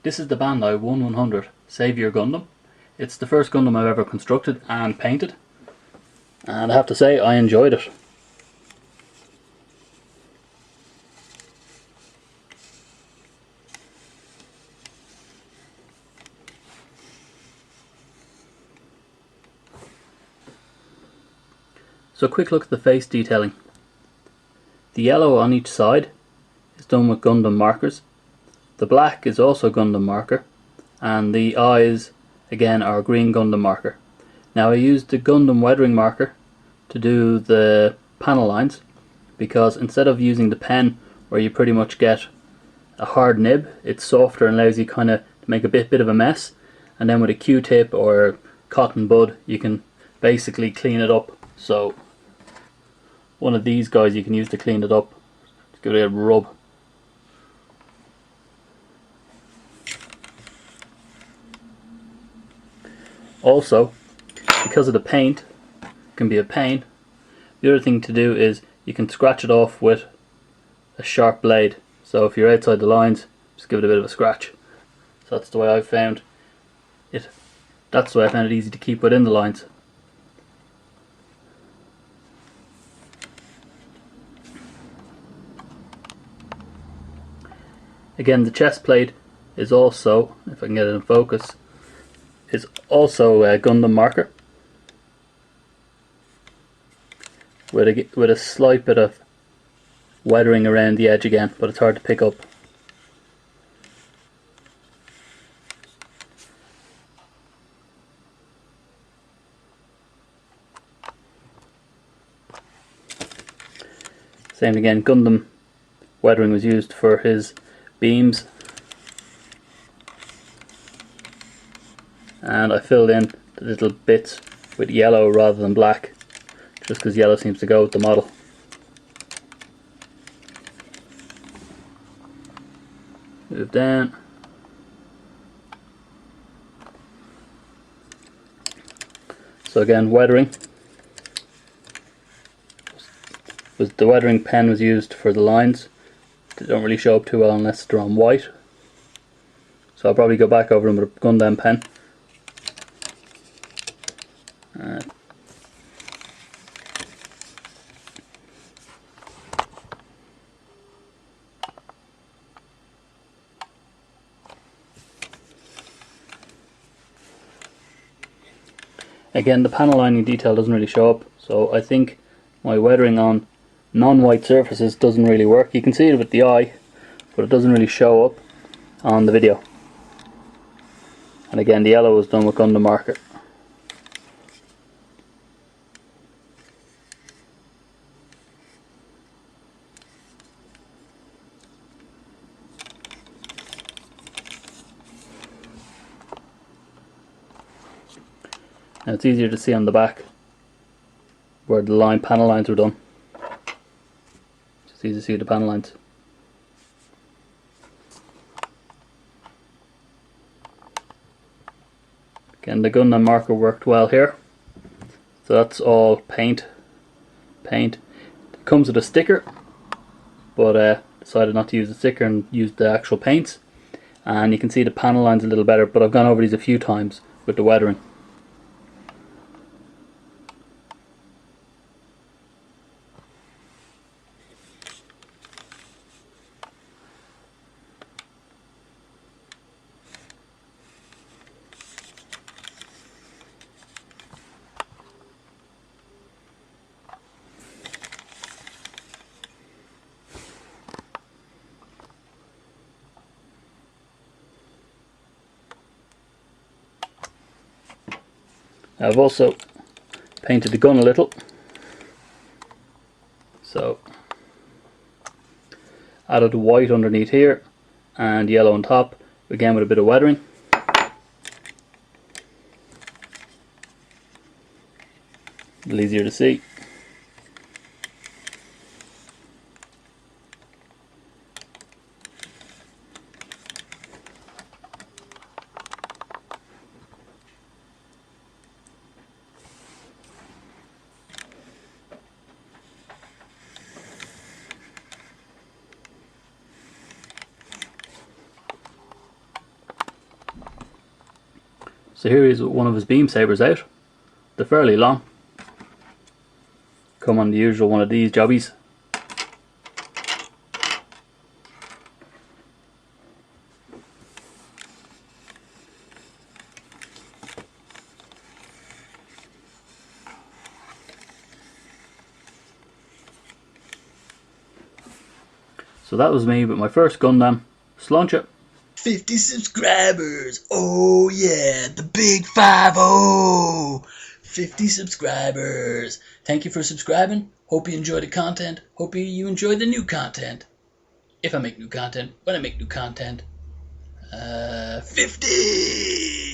This is the Bandai 1100 Saviour Gundam. It's the first Gundam I've ever constructed and painted, and I have to say I enjoyed it. So a quick look at the face detailing. The yellow on each side is done with Gundam markers. The black is also Gundam marker, and the eyes again are green Gundam marker. Now I used the Gundam weathering marker to do the panel lines, because instead of using the pen where you pretty much get a hard nib, it's softer and allows you kind of to make a bit of a mess, and then with a Q-tip or cotton bud you can basically clean it up. So one of these guys you can use to clean it up. Just give it a rub. Also, because of the paint, it can be a pain. The other thing to do is you can scratch it off with a sharp blade. So if you're outside the lines, just give it a bit of a scratch. So that's the way I found it. That's the way I found it easy to keep within the lines. Again, the chest plate is also, if I can get it in focus, is also a Gundam marker with a slight bit of weathering around the edge again, but it's hard to pick up. Same again, Gundam weathering was used for his beams, and I filled in the little bits with yellow rather than black, just because yellow seems to go with the model. Move down. So again, weathering. The weathering pen was used for the lines. They don't really show up too well unless they're on white. So I'll probably go back over them with a Gundam pen. Again, the panel lining detail doesn't really show up, so I think my weathering on non-white surfaces doesn't really work. You can see it with the eye, but it doesn't really show up on the video. And again, the yellow was done with Gundam marker. Now it's easier to see on the back where the panel lines were done. It's easy to see the panel lines. Again, the Gundam marker worked well here. So that's all paint. It comes with a sticker, but decided not to use the sticker and used the actual paints. And you can see the panel lines a little better, but I've gone over these a few times with the weathering. I've also painted the gun a little, so added white underneath here and yellow on top, again with a bit of weathering. A little easier to see. So here is one of his beam sabers out. They're fairly long. Come on the usual one of these jobbies. So that was me with my first Gundam. Slaunch it. 50 subscribers. Oh yeah, the big 5-0. 50 subscribers. Thank you for subscribing. Hope you enjoy the content. Hope you enjoy the new content. If I make new content, when I make new content. 50!